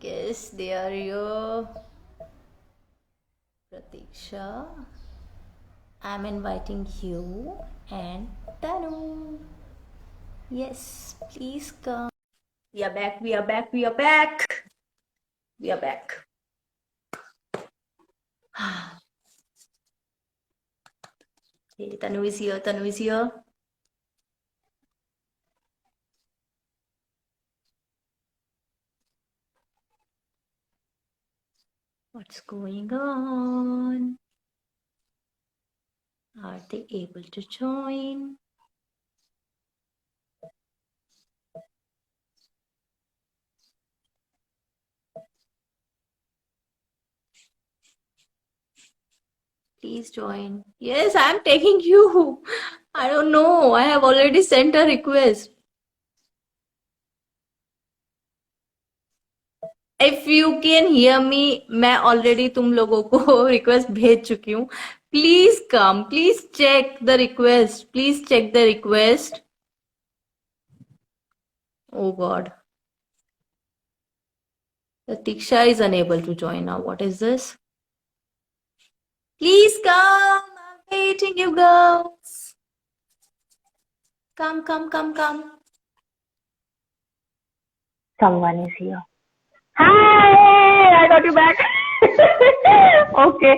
guess they are here. Pratiksha, I'm inviting you and Tanu. Yes, please come. We are back, we are back, we are back. We are back. Hey, Tanu is here, Tanu is here. What's going on? Are they able to join? Please join. Yes, I'm taking you. I don't know. I have already sent a request. If you can hear me, मैं already तुम लोगों को request भेज चुकी हूँ. Please come. Please check the request. Please check the request. Oh God. Tiksha is unable to join now. What is this? Please come. I'm waiting, you girls. Come, come, come, come. Someone is here. Hi! I got you back. Okay.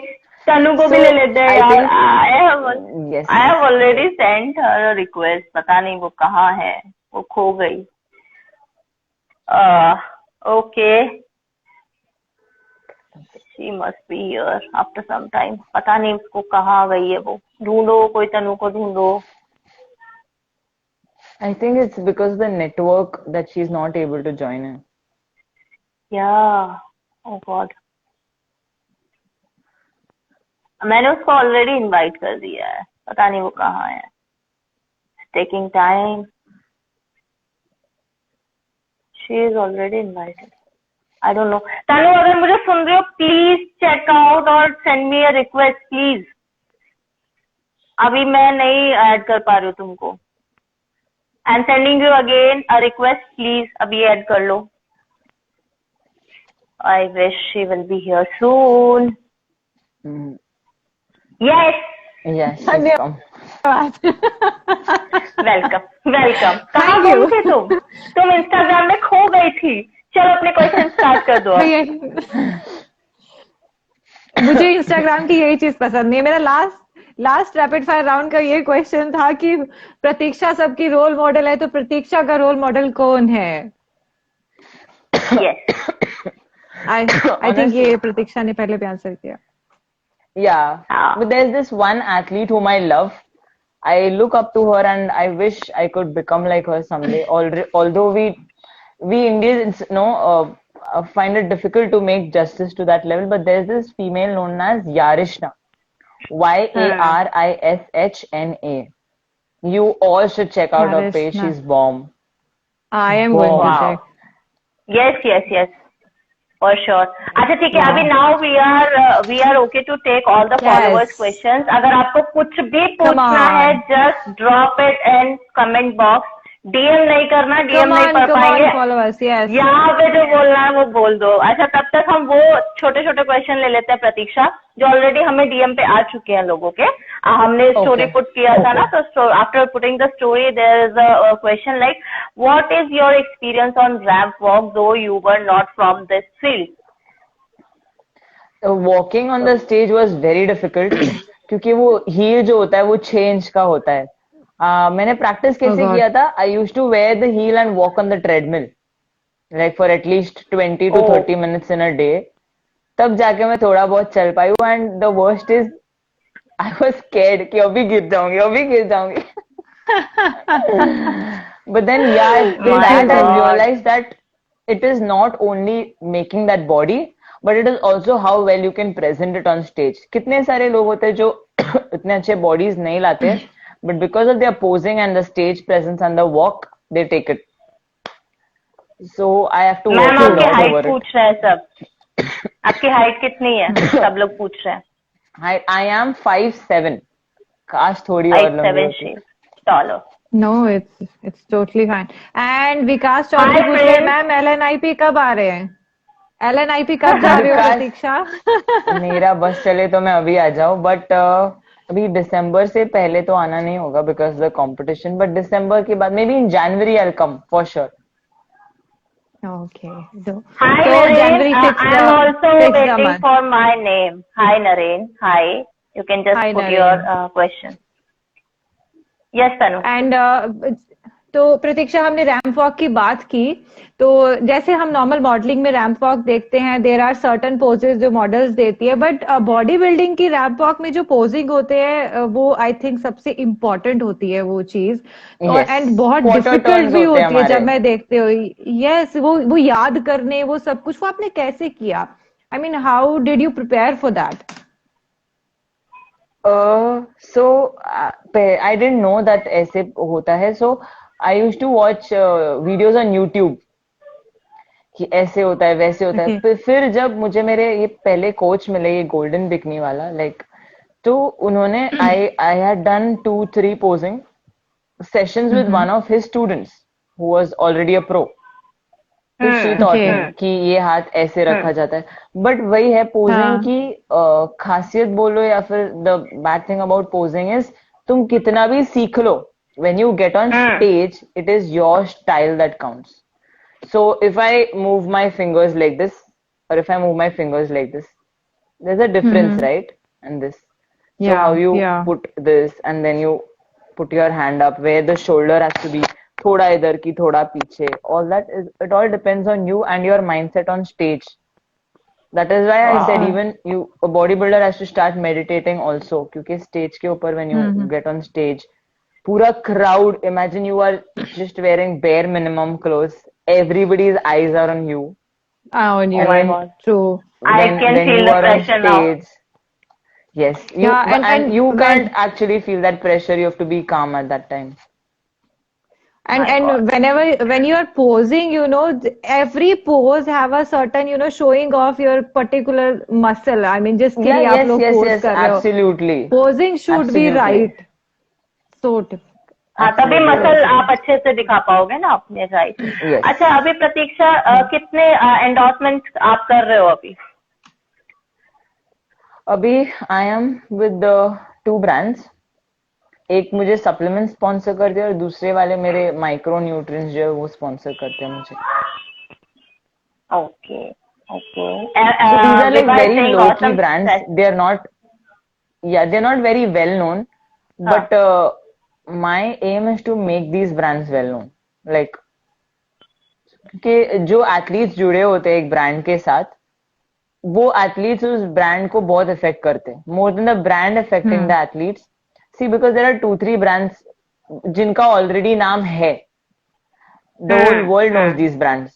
तनु को भी ले लेते हैं यार. I have already sent her a request. पता नहीं वो कहाँ है. वो खो गई. Okay. She must be here after some time. पता नहीं उसको कहाँ गई है वो. ढूंढो कोई तनु को ढूंढो. I think it's because of the network that she's not able to join in. Yeah. Oh God. मैंने उसको ऑलरेडी इनवाइट कर दिया है. पता नहीं वो कहाँ है. Taking time. She is already invited. I don't know. तनु अगर मुझे सुन रहे हो प्लीज चेक आउट और send me a request please. अभी मैं नहीं ऐड कर पा रही हूँ तुमको. And sending you again a request please. अभी ऐड कर लो. I wish she will be here soon. Yes. Yes, she's come. Welcome welcome. कहाँ गई थे तुम? तुम इंस्टाग्राम में खो गई थी. चलो अपने क्वेश्चन स्टार्ट कर दो. मुझे इंस्टाग्राम की यही चीज पसंद नहीं है. मेरा लास्ट रैपिड फायर राउंड का ये क्वेश्चन था कि प्रतीक्षा सबकी रोल मॉडल है, तो प्रतीक्षा का रोल मॉडल कौन है? Yes. I think ये प्रतीक्षा ने पहले भी आंसर किया. Yeah, but there's this one athlete whom I love. I look up to her and I wish I could become like her someday. Although we Indians find it difficult to make justice to that level, but there's this female known as Yarishna. Yarishna. You all should check out her page. She's bomb. I am going to check. Yes. For sure. अच्छा ठीक है. अभी now we are okay to take all the followers questions. अगर आपको कुछ भी पूछना है just drop it in comment box. DM नहीं करना. DM नहीं कर पाएंगे. Followers, yes. यहाँ पे जो बोलना है वो बोल दो. अच्छा तब तक हम वो छोटे छोटे क्वेश्चन ले लेते हैं प्रतीक्षा जो ऑलरेडी हमें DM पे आ चुके हैं लोगों के. हमने स्टोरी पुट किया था ना. तो after putting the story there is a question like what is your experience on ramp walk though you were not from this field. Walking on the stage was very difficult क्योंकि वो heel जो होता है वो 6 inch का होता है. मैंने प्रैक्टिस कैसे किया था? I used to wear the heel and walk on the treadmill like for at least 20 to 30 minutes in a day. तब जाके मैं थोड़ा बहुत चल पाई हूँ. And the worst is I was scared कि अभी गिर जाऊंगी. But then I realized that it is not only making that body but it is also how well you can present it on stage. कितने सारे लोग होते हैं जो इतने अच्छे bodies नहीं लाते, but because of their posing and the stage presence and the walk, they take it. So I have to work a lot over it. Ma'am आपकी हाइट पूछ रहे हैं सब. आपकी हाइट कितनी है? सब लोग पूछ रहे हैं. I am 5'7". काश थोड़ी और लंबी होती. Taller. No, it's totally fine. And विकास चौधरी पूछ रहे हैं मैम LNIP कब आ रहे हैं? LNIP कब जा रहे हो विकास, प्रतीक्षा? मेरा बस चले तो मैं अभी आ जाऊं, बट अभी दिसंबर से पहले तो आना नहीं होगा बिकॉज द कंपटीशन, बट दिसंबर के बाद may be in January I will come for sure. Okay. So, Hi so Naren, January I am also fix the waiting month. for my name. Hi Naren, hi. You can just Hi, put your Naren. question. Yes, Tanu. And तो प्रतीक्षा, हमने ramp walk की बात की, तो जैसे हम normal modelling में ramp walk देखते हैं, देर आर सर्टन पोजेस जो मॉडल्स देती है, बट बॉडी बिल्डिंग की रैंप वॉक में जो पोजिंग होते हैं वो आई थिंक सबसे इम्पोर्टेंट होती है वो चीज, और यस, एंड बहुत क्वार्टर डिफिकल्ट टर्न्स भी होते हैं होती है हमारे. जब मैं देखती हूँ. यस, वो याद करने वो सब कुछ, वो आपने कैसे किया? I mean, how did you prepare for that? So I didn't know that ऐसे होता है. So I used to watch videos on YouTube कि ऐसे होता है वैसे होता है. Okay. फिर जब मुझे मेरे ये पहले कोच मिले, ये गोल्डन बिकनी वाला, लाइक, तो उन्होंने I had done 2-3 posing sessions with one of his students who was already a pro. तो शी टॉट Okay. मी कि ये हाथ ऐसे रखा जाता है. बट वही है पोजिंग हाँ. की खासियत बोलो या फिर the bad thing about posing is, तुम कितना भी सीख लो, when you get on stage it is your style that counts. So if I move my fingers like this, or if I move my fingers like this, there's a difference, right? And this. So how you Yeah. put this, and then you put your hand up where the shoulder has to be thoda idhar ki thoda piche. All that is, it all depends on you and your mindset on stage. That is why I said even you, a bodybuilder has to start meditating also, क्योंकि stage के ऊपर when you get on stage, पूरा crowd, imagine you are just wearing bare minimum clothes, everybody's eyes are on you. On you. Oh my God. True. I can When feel you the are on pressure now. stage, yes, you, Yeah, and you when- can't actually feel that pressure. You have to be calm at that time. And when you are posing, every pose have a certain, showing off your particular muscle. I mean, जिसके लिए आप लोग pose कर रहे हो. Absolutely. Posing should be Absolutely. right. So difficult. हाँ, तभी Absolutely muscle right. आप अच्छे से दिखा पाओगे ना अपने, राइट. Yes. अच्छा, अभी प्रतीक्षा कितने एंडोर्समेंट आप कर रहे हो अभी? अभी आई एम विद 2 ब्रांड्स. एक मुझे सप्लीमेंट स्पॉन्सर करते हैं और दूसरे वाले मेरे माइक्रो न्यूट्रिएंट्स जो है वो स्पॉन्सर करते हैं मुझे. Okay okay. So these are like very low key brands. They are not, yeah, they're not very well known, but my aim is to make these brands well known. Like, कि जो athletes जुड़े होते हैं एक brand के साथ, वो athletes उस ब्रांड को बहुत इफेक्ट करते हैं, more than the brand effecting the athletes. See because there are 2-3 brands जिनका ऑलरेडी नाम है, the whole world knows these brands.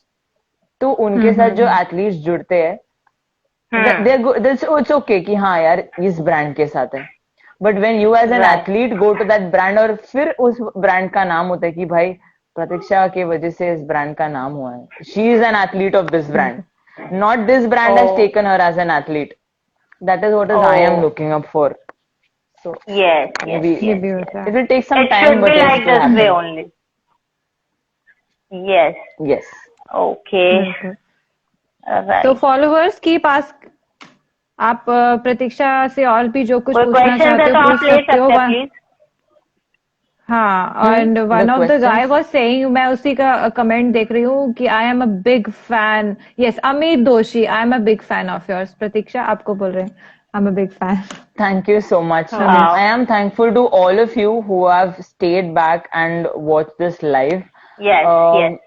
तो उनके साथ जो एथलीट्स जुड़ते हैं, इट्स ओके कि हाँ यार इस ब्रांड के साथ है. But when you as an athlete go to that brand, और फिर उस ब्रांड का नाम होता है कि भाई प्रतीक्षा के वजह से इस ब्रांड का नाम हुआ है, she is an athlete of this brand, not this brand has taken her as an athlete. That is what is I am looking up for. So yes, maybe yes. it will take some It time, should but be it like will this happen. way only. Yes. Yes. Okay. Right. तो followers की पास आप प्रतीक्षा से और भी जो कुछ कोई पूछना क्वेश्चन है चाहते तो हो आप पूछ ले सकते हो. सकते हैं प्लीज. हाँ, and one of the guy was saying, मैं उसी का कमेंट देख रही हूँ कि I am a big fan. Yes, Amit Doshi, I am a big fan of yours. Pratiksha आपको बोल रहे हैं, I am a big fan. Thank you so much. Wow. I am thankful to all of you who have stayed back and watched this live. Yes, yes.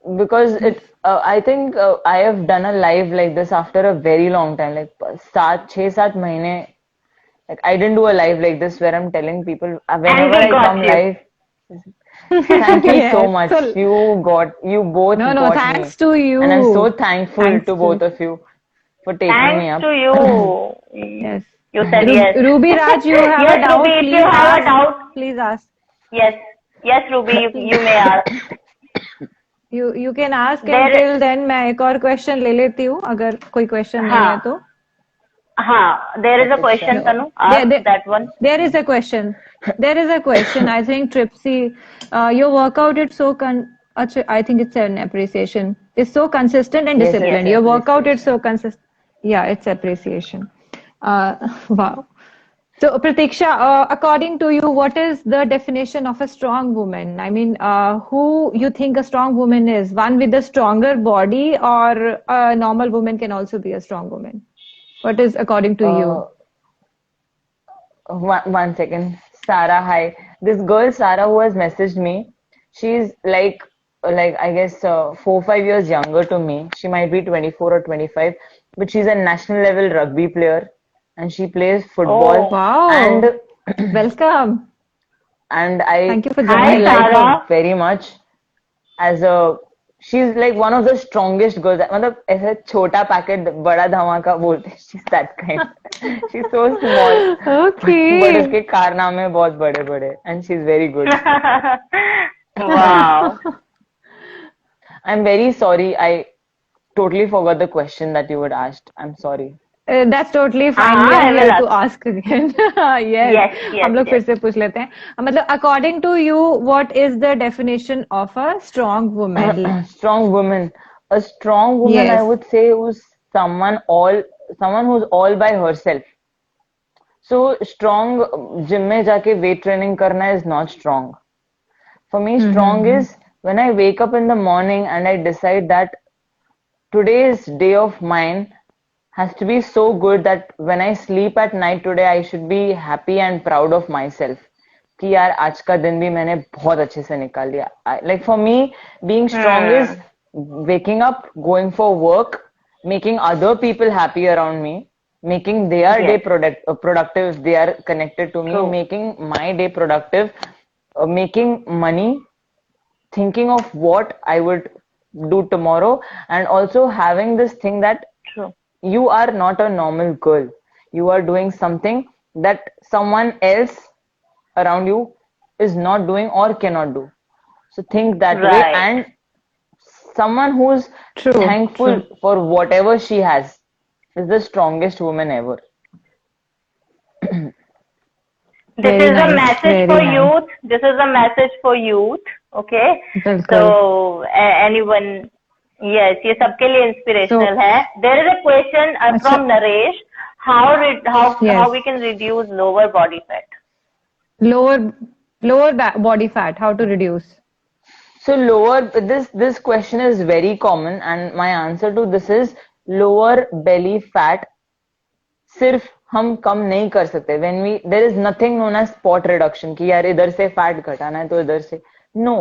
Because I think I have done a live like this after a very long time, like 6-7 महीने. Like I didn't do a live like this where I'm telling people whenever I come live. Thank you so much. You both No, got thanks me. to you. And I'm so thankful to both of you for taking me up. Thanks to you. Yes. You said yes. Ruby Raj, you have Yes, a doubt, Ruby, if please you have ask. a doubt. Please ask. Yes. Yes, Ruby, you may ask. You can ask, There- until then मैं एक और question ले लेती हूँ अगर कोई question नहीं है तो. हाँ, there is a question, Tanu. Ask that one. There is a question. There is a question. I think Tripsy, your workout is so I think it's an appreciation. is so consistent and Yes, disciplined. it's Your workout is appreciation. so consistent. Yeah, it's appreciation. Wow. So, Pratiksha, according to you, what is the definition of a strong woman? I mean, who you think a strong woman is? One with a stronger body, or a normal woman can also be a strong woman? What is according to Uh, you? one second. Sarah, hi. This girl, Sarah, who has messaged me, she's like I guess 4 5 years younger to me. She might be 24 or 25, but she's a national level rugby player, and she plays football. Oh, Wow. And Welcome. and I Thank you for I hi, joining. like her Sarah. very much as a she's like one of the strongest girls. मतलब ऐसे छोटा packet बड़ा धमाका बोलते हैं. She's that kind. She's so small, but Okay. उसके कारनामे बहुत बड़े बड़े, and she's very good. Wow. I'm very sorry. I totally forgot the question that you had asked. I'm sorry. That's totally fine. We हाँ, are I will here to ask. ask again. Yes. Yes, yes, हम लोग फिर yes. से पूछ लेते हैं. मतलब according to you, what is the definition of a strong woman? Strong woman. A strong woman, I Yes. would say, who's someone who's all by herself. So strong, gym में जाके weight training करना is not strong. For me, strong Mm-hmm. is when I wake up in the morning and I decide that today's day of mine has to be so good that when I sleep at night today, I should be happy and proud of myself. कि यार आज का दिन भी मैंने बहुत अच्छे से निकाल लिया. Like for me, being strong is Hmm. waking up, going for work, making other people happy around me, making their day Yes, productive if they are connected to me, true. making my day productive, making money, thinking of what I would do tomorrow, and also having this thing that True. you are not a normal girl. You are doing something that someone else around you is not doing or cannot do. So think that way, Right. and someone who's True. thankful True. for whatever she has is the strongest woman ever. This Very is a nice. message Very for nice. youth. This is a message for youth. Okay. बिल्कुल. So anyone, yes, ये सबके लिए So, inspirational है. There is a question अच्छा. from Naresh. How Yes. we can reduce lower body fat? Lower body fat. How to reduce? So this question is very common, and my answer to this is lower belly fat. सिर्फ हम कम नहीं कर सकते. When we there is nothing known as spot reduction कि यार इधर से fat घटाना है तो इधर से. No,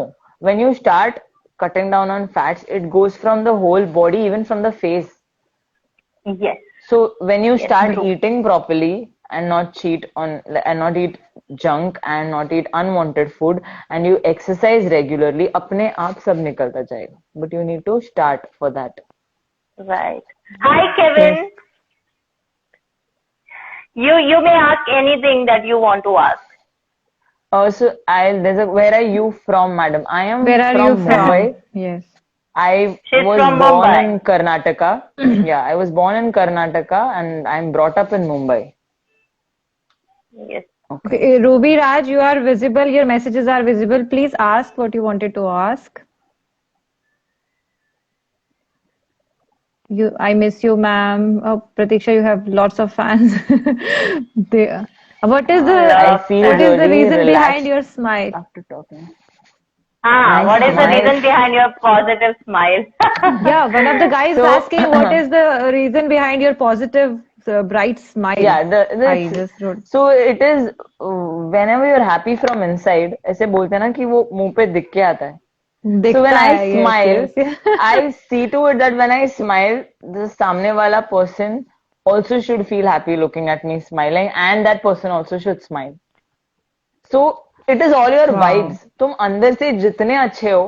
when you start cutting down on fats, it goes from the whole body, even from the face. Yes, So when you yes, start true. eating properly and not eat junk and not eat unwanted food, and you exercise regularly, अपने आप सब निकलता जाएगा. But you need to start for that. Right. Hi, Yes. Kevin. You may ask anything that you want to ask. So where are you from, madam? I am Where are you from Mumbai. from? Yes. I She's was from born Mumbai. in Karnataka. Yeah, I was born in Karnataka and I'm brought up in Mumbai. Yes. Okay. Okay, Ruby Raj, you are visible. Your messages are visible. Please ask what you wanted to ask. I miss you, ma'am. Oh, Pratiksha, you have lots of fans. They, what is A lot I of feel what is fans. the really reason behind relaxed your smile? after talking. What My is the smile. reason behind your positive smile? Yeah, one of the guys is So asking what is the reason behind your positive, bright smile. yeah, I just wrote. so it is whenever you're happy from inside, ऐसे बोलते हैं ना कि वो मुंह पे दिख के आता है. So when दिखता I है, yes, smile, yes. I see to it that when I smile, the सामने वाला person also should feel happy looking at me smiling, and that person also should smile. So it is all your Wow. vibes. तुम अंदर से जितने अच्छे हो,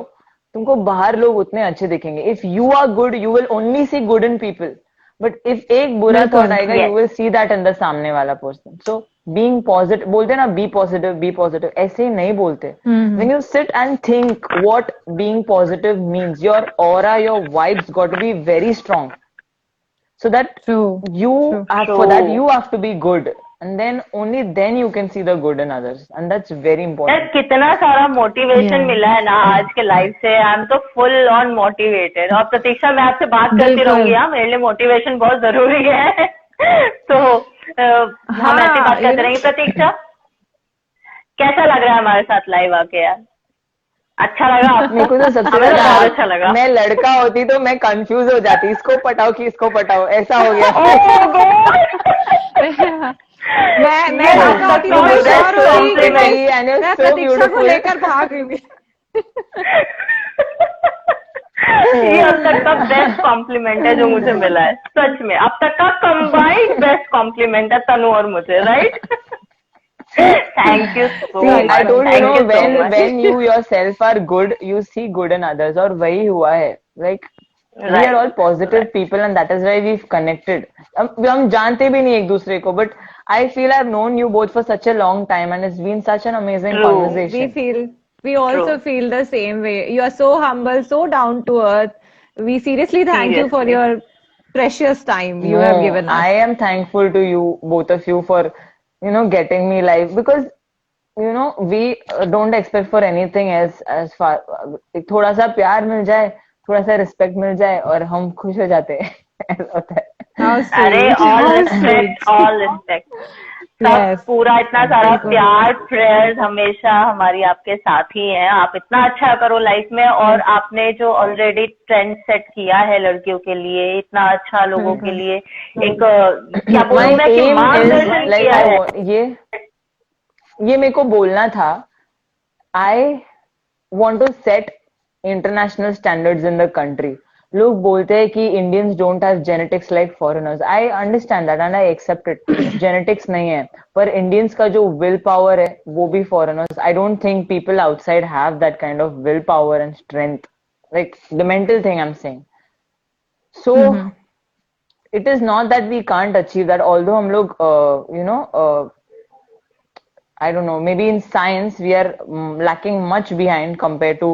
तुमको बाहर लोग उतने अच्छे दिखेंगे. If you are good, you will only see good in people. But if एक बुरा thought बिल्कुल. आएगा, Yes. you will see that in the सामने वाला person. So being positive, बोलते ना be positive. ऐसे ही नहीं बोलते. When you sit and think what being positive means, your aura, your vibes got to be very strong. So that True. you True. have, for that True. you have to be good. and then only then you can see the good in others, and that's very यार important. कितना सारा motivation Yeah. मिला है ना आज के life से। I am तो फुल ऑन मोटिवेटेड। और प्रतीक्षा, मैं आपसे बात करती बिल्कुल। रहूंगी, हाँ, मेरे लिए मोटिवेशन बहुत जरूरी है। तो हम ऐसी हाँ, बात you करते know, रहेंगे। प्रतीक्षा, कैसा लग रहा है हमारे साथ लाइव आके यार? अच्छा लगा आपको? मेरे को तो सबसे हमें तो ज्यादा बहुत अच्छा लगा। मैं लड़का होती तो मैं कंफ्यूज हो जाती, इसको पटाओ कि इसको पटाओ, ऐसा हो गया। Oh God! मैं ये लड़का अब होती तक तो मैं का श्योर हो best रही कि compliment। and you're मैं so प्रतीक्षा को beautiful. लेकर भाग रही थी। ये अब तक का बेस्ट कॉम्प्लीमेंट है जो मुझे मिला है, सच में। अब तक का कंबाइंड बेस्ट कॉम्प्लीमेंट है तनु और मुझे, right? Thank you so See, I much, told you, thank know, you so much. when you yourself are good, you see good in others, और वही हुआ है। Like we are all positive people, and that is why we've connected. हम जानते भी नहीं एक दूसरे को, but I feel I've known you both for such a long time, and it's been such an amazing True. conversation. We also True. feel the same way. You are so humble, so down to earth. We seriously thank you for Seriously. your precious time you No, have given us. I am thankful to you, both of you, for getting me live, because we don't expect for anything else as far थोड़ा सा प्यार मिल जाए, थोड़ा सा respect मिल जाए और हम खुश हो जाते हैं। ऐसा होता है। How अरे sweet, all how respect, sweet. All respect. सब Yes, पूरा इतना सारा बिल्कुल। प्यार, प्रेयर्स हमेशा हमारी आपके साथ ही हैं। आप इतना अच्छा करो लाइफ में, और आपने जो ऑलरेडी ट्रेंड सेट किया है लड़कियों के लिए, इतना अच्छा लोगों के लिए एक क्या My बोलूं मैं कि aim is मार्गदर्शन like किया है। ये मेरे को बोलना था। I want to set international standards in the country. लोग बोलते हैं कि Indians don't have genetics like foreigners. I understand that and I accept it. Genetics नहीं है, पर Indians का जो will power है वो भी foreigners. I don't think people outside have that kind of will power and strength, like the mental thing I'm saying. So it is not that we can't achieve that, although हम लोग I don't know, maybe in science we are lacking much behind compared to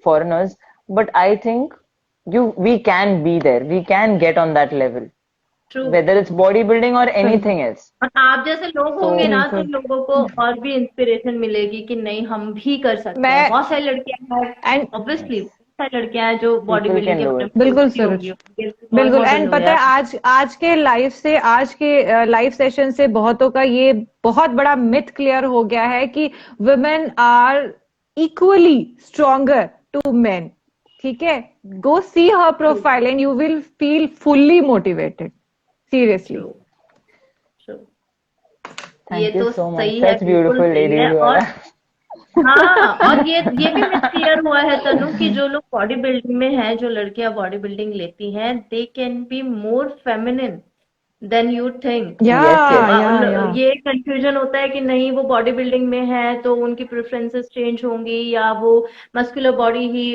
foreigners, but I think we can be there. We can get on that level, True. whether it's bodybuilding or anything else. और आप जैसे लोग होंगे ना तो बिल्कुल। लोगों को और भी इंस्पिरेशन मिलेगी कि नहीं, हम भी कर सकते हैं। मैं बहुत सारी लड़कियां हैं, and ऑब्वियसली बहुत सारी लड़कियां हैं जो बॉडी People बिल्डिंग can के do अपने it. बिल्कुल होती सूरज, होंगी, उनके role बिल्कुल। model एंड हो पता है यार। आज के लाइव सेशन से बहुतों का ये बहुत बड़ा मिथ क्लियर हो गया है कि women are equally stronger to men. ठीक है, go see her profile and you will feel fully motivated, seriously. True, true. Thank ये you तो so much. सही है, Such बिल्कुल beautiful सही ladies है। you और are. हाँ, और ये भी मिथ क्लियर हुआ है तनु कि जो लोग बॉडी बिल्डिंग में हैं, जो लड़कियां बॉडी बिल्डिंग लेती हैं, they can be more feminine than you think. Yeah Yes, yes. या ये कंफ्यूजन होता है कि नहीं वो बॉडी बिल्डिंग में है तो उनकी प्रेफरेंसेस चेंज होंगी, या वो मस्कुलर बॉडी ही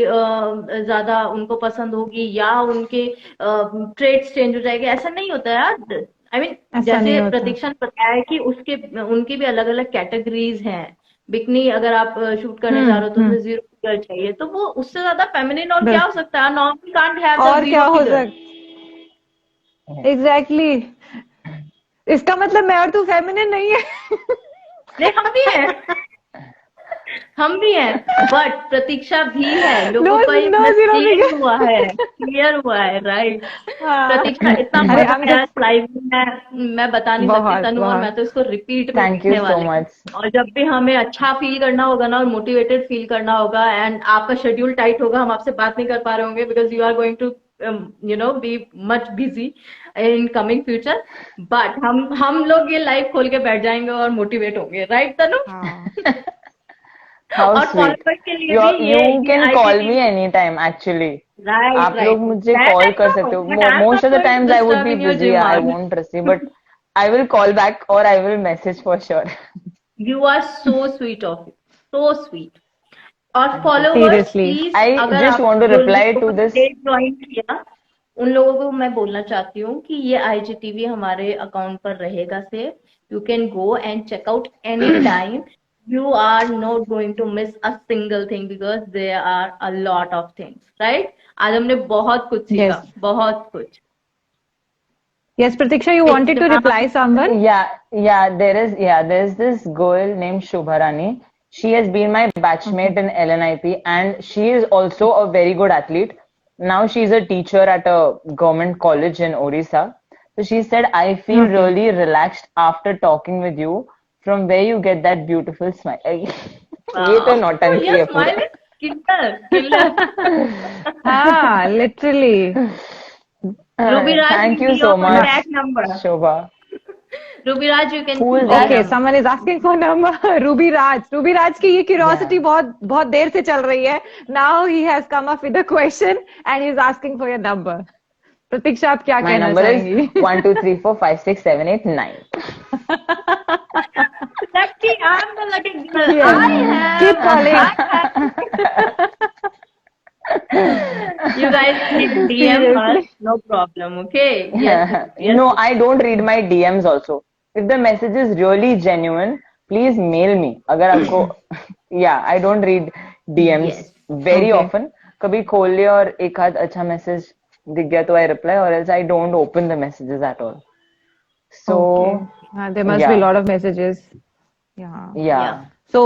ज्यादा उनको पसंद होगी, या उनके ट्रेड्स चेंज हो जाएंगे। ऐसा नहीं होता यार। आई मीन ऐसा नहीं जैसे होता। प्रतीक्षा ने बताया है कि उसके उनकी भी अलग अलग कैटेगरीज हैं। बिकनी अगर आप शूट करने जा रहे हो तो उसमें जीरो फिगर चाहिए, तो वो उससे ज्यादा फेमिनिन और क्या हो सकता है? नॉर्मल कांट हैव द और क्या जीरो हो फिगर। एग्जैक्टली। इसका मतलब मैं और तू फेमिनिन नहीं है। नहीं, हम भी हैं, हम भी हैं, बट प्रतीक्षा भी है। लोगों नो का ये no myth zero clear figure. हुआ है, क्लियर हुआ है, राइट। प्रतीक्षा इतना अरे मजा हम आया जस्ट लाइव में, मैं बता नहीं सकती बहुत तनु, और मैं बहुत तो इसको रिपीट में Thank you देखने so वाले हूँ। much. और जब भी हमें अच्छा फील करना होगा ना और मोटिवेटेड फील करना होगा, एंड आपका शेड्यूल टाइट होगा, हम आपसे बात नहीं कर पा रहे होंगे because you are going to be much busy in coming future, but हम लोग ये लाइव खोल के बैठ जाएंगे और मोटिवेट होंगे, राइट तनु? How और sweet. फॉलोअर्स के लिए भी You ये can call me IGTV, anytime actually. Right आप लोग मुझे राइट। कॉल कर सकते हो। But I am Most not of the going to times I would disturb be in your busy. Gym I hour. won't receive, but I will call back or I will message for sure. You are so sweet of you, so sweet. और Thank you so followers much. Seriously. Please, I अगर just आप want to जो reply लोगों to ने this. Page join किया उन लोगों को मैं बोलना चाहती हूँ कि ये IGTV हमारे अकाउंट पर रहेगा save. You can go and check out any time. You are not going to miss a single thing because there are a lot of things, right? आज हमने बहुत कुछ सीखा, यस बहुत कुछ। Yes, Pratiksha, you wanted to reply someone? There's this girl named Shubharani. She has been my batchmate in LNIP and she is also a very good athlete. Now she's a teacher at a government college in Orissa. So she said, I feel really relaxed after talking with you. From where you get that beautiful smile. ये तो नौटंकी है Your पूरा. smile is killer. Ah, literally. Ruby Raj, Thank give you me so your much, contact number. Shobha. Ruby Raj, you can Who is choose that? Okay, them. someone is asking for number. Ruby Raj. Ruby Raj की ये curiosity बहुत देर से चल रही है. Now he has come up with a question and he's asking for your number. प्रतीक्षा, आप क्या My कहना number चाहेंगी? is 1 2 3 4 5 6 7 8 9. Lucky, I'm the lucky girl. Yes. I have. Keep calling. You guys can DM us, no problem. Okay. Yes. Yes. No, I don't read my DMs also. If the message is really genuine, please mail me. अगर आपको yeah, I don't read DMs Yes. very Okay. often. कभी खोल लिया और एक आध अच्छा message दिख गया तो I reply or else I don't open the messages at all. So Okay. There must be a lot of messages. Yeah. yeah. So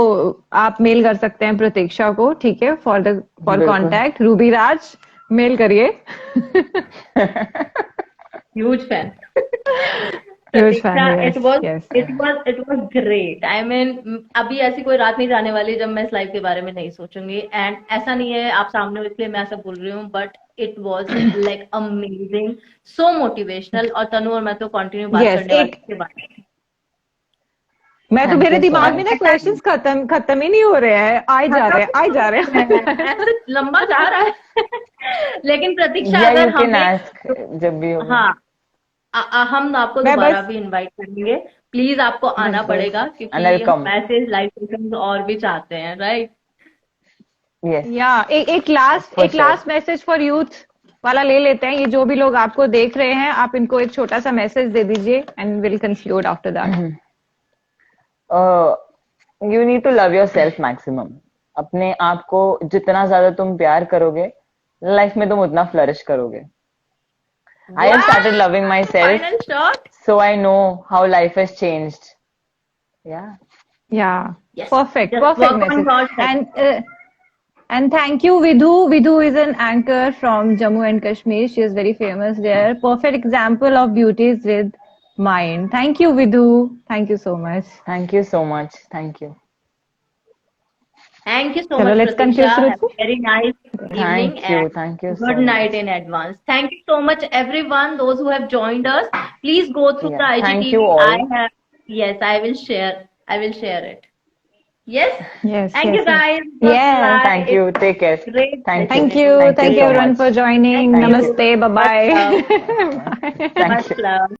आप मेल कर सकते हैं प्रतीक्षा को, ठीक है? फॉर बिल्कुल. कॉन्टैक्ट रूबी राज मेल करिए. Huge fan. Huge fan, Pratiksha, yes, it was yes. it was great. I mean, अभी ऐसी कोई रात नहीं जाने वाली जब मैं इस लाइफ के बारे में नहीं सोचूंगी. एंड ऐसा नहीं है आप सामने हो इसलिए मैं ऐसा बोल रही हूँ, but it was like amazing, so motivational. और तनु और मैं तो कंटिन्यू बात Yes, करने वाले एक- इसके बारे में. मैं तो Thank मेरे you so दिमाग में ना much. क्वेश्चंस खत्म ही नहीं हो रहे हैं. आए जा रहे हैं. ऐसे लंबा जा रहा है. लेकिन प्रतीक्षा Yeah, अगर you can हमें ask जब भी हो. हाँ हम आपको मैं दोबारा बस- भी इनवाइट करेंगे. प्लीज आपको आना बिल्कुल. पड़ेगा And क्योंकि I'll come. हम ऐसे लाइव सेशंस और भी चाहते हैं, राइट? Yes. या एक For sure. Last message for youth वाला ले लेते हैं. ये जो भी लोग आपको देख रहे हैं, आप इनको एक छोटा सा मैसेज दे दीजिए and will conclude after that. You need to love yourself maximum. अपने आप को जितना ज्यादा तुम प्यार करोगे, लाइफ में तुम उतना फ्लरिश करोगे. I have started loving myself, final shot. so I know how life has changed. Yeah. Yeah, Yes. perfect Just work on message. yourself. And thank you, Vidhu. Vidhu is an anchor from Jammu and Kashmir. She is very famous there. Perfect example of beauties with mind. Thank you, Vidhu. Thank you so much. Thank you so much. Thank you. Thank you so Chalo, much, let's Pratiksha. conclude, Have a very nice evening Thank you so good night much. in advance. Thank you so much, everyone. Those who have joined us, please go through the Yeah, thank IGTV. you all. Yes, I will share it. Yes. Yes. Thank you, yes. guys. Yeah, Bye. Thank you. Take care. Great. Thank Thank you. you. Thank Thank you you so everyone much. for joining. Thank you. Namaste. Bye-bye. Thank Much you. love.